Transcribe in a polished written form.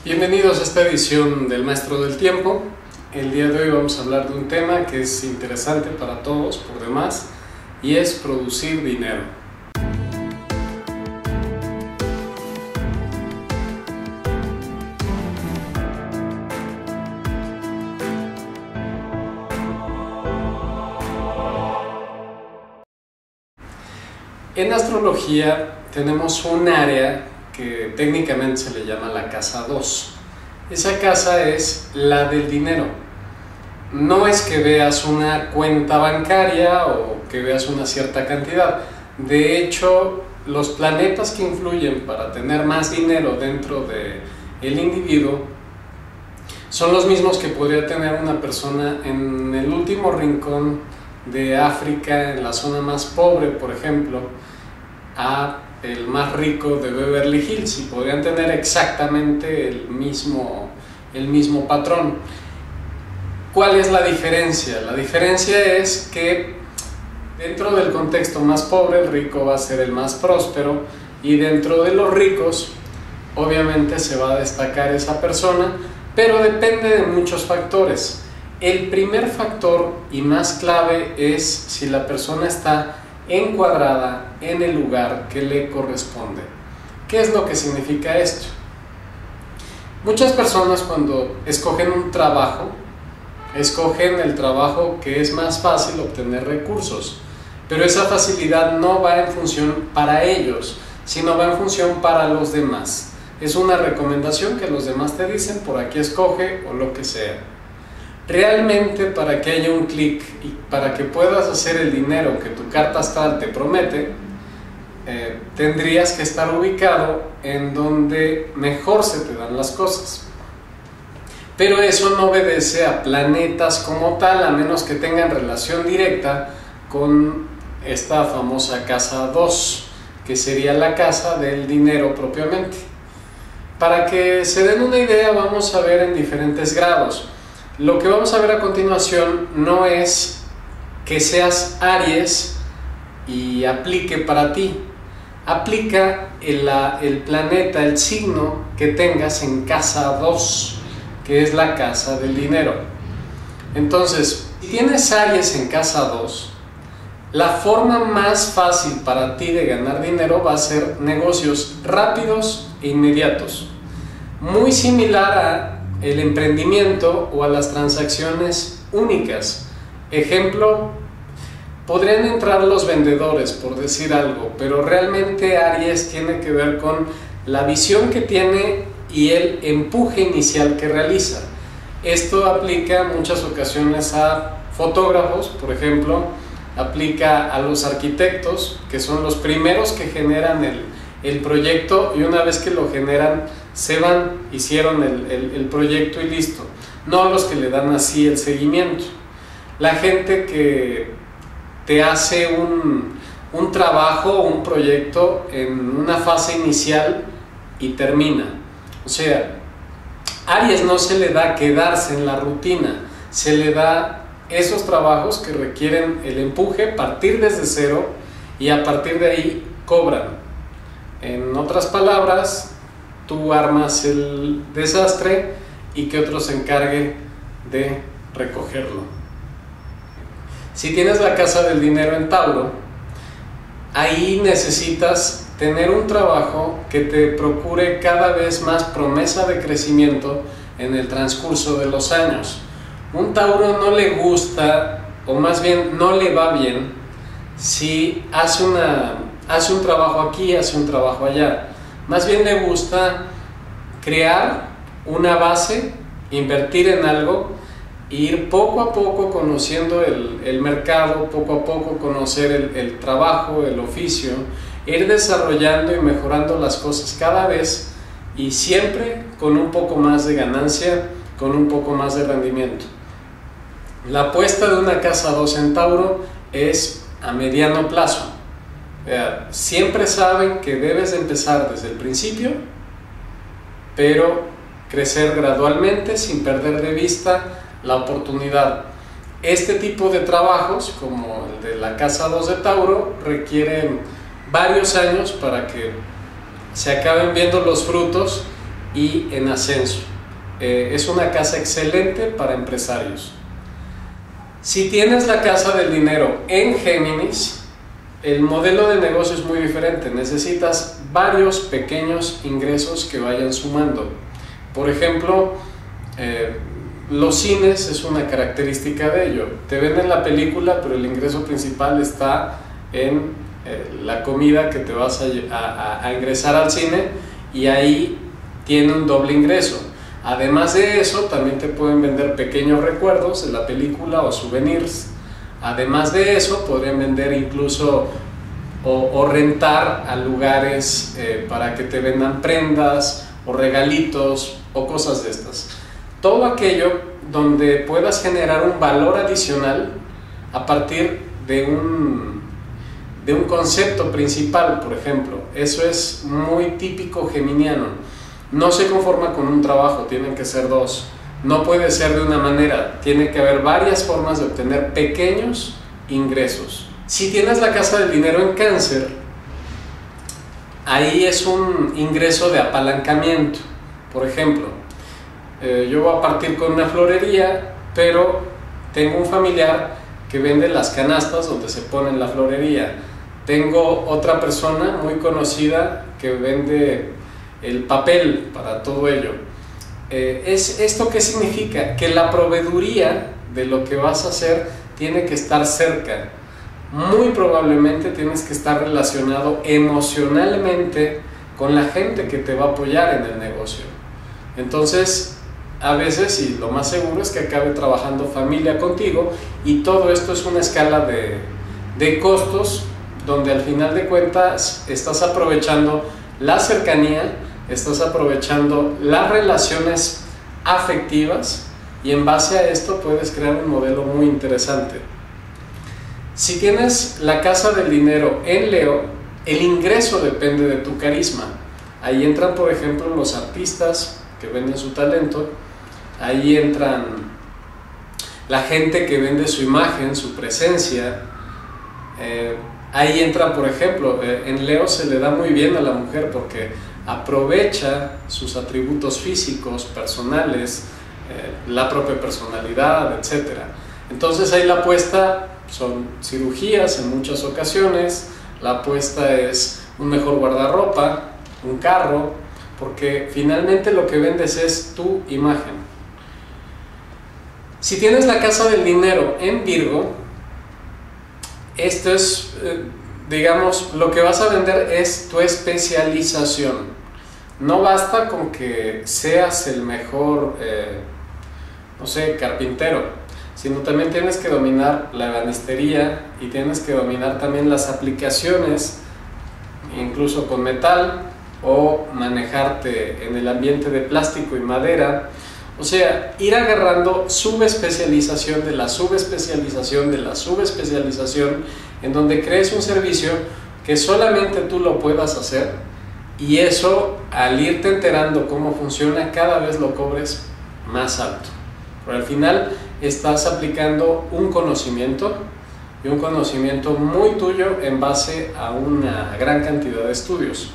Bienvenidos a esta edición del Maestro del Tiempo. El día de hoy vamos a hablar de un tema que es interesante para todos por demás y es producir dinero. En astrología tenemos un área que técnicamente se le llama la casa 2. Esa casa es la del dinero. No es que veas una cuenta bancaria o que veas una cierta cantidad. De hecho, los planetas que influyen para tener más dinero dentro del individuo son los mismos que podría tener una persona en el último rincón de África, en la zona más pobre, por ejemplo, a el más rico de Beverly Hills, y podrían tener exactamente el mismo patrón. ¿Cuál es la diferencia? La diferencia es que dentro del contexto más pobre, el rico va a ser el más próspero, y dentro de los ricos obviamente se va a destacar esa persona, pero depende de muchos factores. El primer factor y más clave es si la persona está encuadrada en el lugar que le corresponde. ¿Qué es lo que significa esto? Muchas personas, cuando escogen un trabajo, escogen el trabajo que es más fácil obtener recursos, pero esa facilidad no va en función para ellos, sino va en función para los demás. Es una recomendación que los demás te dicen: por aquí escoge, o lo que sea. Realmente, para que haya un clic y para que puedas hacer el dinero que tu carta astral te promete, tendrías que estar ubicado en donde mejor se te dan las cosas. Pero eso no obedece a planetas como tal, a menos que tengan relación directa con esta famosa casa 2, que sería la casa del dinero propiamente. Para que se den una idea, vamos a ver en diferentes grados. Lo que vamos a ver a continuación no es que seas Aries y aplique para ti. Aplica el planeta, el signo que tengas en casa 2, que es la casa del dinero. Entonces, si tienes Aries en casa 2, la forma más fácil para ti de ganar dinero va a ser negocios rápidos e inmediatos. Muy similar a el emprendimiento o a las transacciones únicas. Ejemplo, podrían entrar los vendedores, por decir algo, pero realmente Aries tiene que ver con la visión que tiene y el empuje inicial que realiza. Esto aplica en muchas ocasiones a fotógrafos, por ejemplo, aplica a los arquitectos, que son los primeros que generan el proyecto, y una vez que lo generan se van, hicieron el proyecto y listo. No los que le dan así el seguimiento. La gente que te hace un trabajo, un proyecto en una fase inicial y termina. O sea, Aries no se le da quedarse en la rutina, se le da esos trabajos que requieren el empuje, partir desde cero, y a partir de ahí cobran. En otras palabras, tú armas el desastre y que otro se encargue de recogerlo. Si tienes la casa del dinero en Tauro, ahí necesitas tener un trabajo que te procure cada vez más promesa de crecimiento en el transcurso de los años. Un Tauro no le gusta, o más bien no le va bien, si hace un trabajo aquí, hace un trabajo allá. Más bien le gusta crear una base, invertir en algo, ir poco a poco conociendo el mercado, poco a poco conocer el trabajo, el oficio, ir desarrollando y mejorando las cosas cada vez, y siempre con un poco más de ganancia, con un poco más de rendimiento. La apuesta de una casa 2 en Tauro es a mediano plazo. Siempre saben que debes de empezar desde el principio, pero crecer gradualmente sin perder de vista la oportunidad. Este tipo de trabajos, como el de la casa 2 de Tauro, requieren varios años para que se acaben viendo los frutos y en ascenso. Es una casa excelente para empresarios. Si tienes la casa del dinero en Géminis, el modelo de negocio es muy diferente. Necesitas varios pequeños ingresos que vayan sumando. Por ejemplo, los cines es una característica de ello. Te venden la película, pero el ingreso principal está en la comida que te vas a ingresar al cine, y ahí tiene un doble ingreso. Además de eso, también te pueden vender pequeños recuerdos de la película o souvenirs. Además de eso, podrían vender incluso o rentar a lugares para que te vendan prendas o regalitos o cosas de estas. Todo aquello donde puedas generar un valor adicional a partir de un concepto principal, por ejemplo. Eso es muy típico geminiano. No se conforma con un trabajo, tienen que ser dos. No puede ser de una manera, tiene que haber varias formas de obtener pequeños ingresos. Si tienes la casa del dinero en Cáncer, ahí es un ingreso de apalancamiento. Por ejemplo, yo voy a partir con una florería, pero tengo un familiar que vende las canastas donde se pone la florería. Tengo otra persona muy conocida que vende el papel para todo ello. ¿Esto qué significa? Que la proveeduría de lo que vas a hacer tiene que estar cerca. Muy probablemente tienes que estar relacionado emocionalmente con la gente que te va a apoyar en el negocio. Entonces, a veces, y lo más seguro es que acabe trabajando familia contigo, y todo esto es una escala de costos, donde al final de cuentas estás aprovechando la cercanía, estás aprovechando las relaciones afectivas, y en base a esto puedes crear un modelo muy interesante. Si tienes la casa del dinero en Leo, el ingreso depende de tu carisma. Ahí entran, por ejemplo, los artistas que venden su talento, ahí entran la gente que vende su imagen, su presencia. Ahí entra, por ejemplo, en Leo se le da muy bien a la mujer porque aprovecha sus atributos físicos, personales, la propia personalidad, etc. Entonces ahí la apuesta son cirugías en muchas ocasiones, la apuesta es un mejor guardarropa, un carro, porque finalmente lo que vendes es tu imagen. Si tienes la casa del dinero en Virgo, esto es, digamos, lo que vas a vender es tu especialización. No basta con que seas el mejor, no sé, carpintero, sino también tienes que dominar la ebanistería y tienes que dominar también las aplicaciones, incluso con metal, o manejarte en el ambiente de plástico y madera. O sea, ir agarrando subespecialización de la subespecialización de la subespecialización, en donde crees un servicio que solamente tú lo puedas hacer, y eso, al irte enterando cómo funciona, cada vez lo cobres más alto. Pero al final estás aplicando un conocimiento, y un conocimiento muy tuyo en base a una gran cantidad de estudios.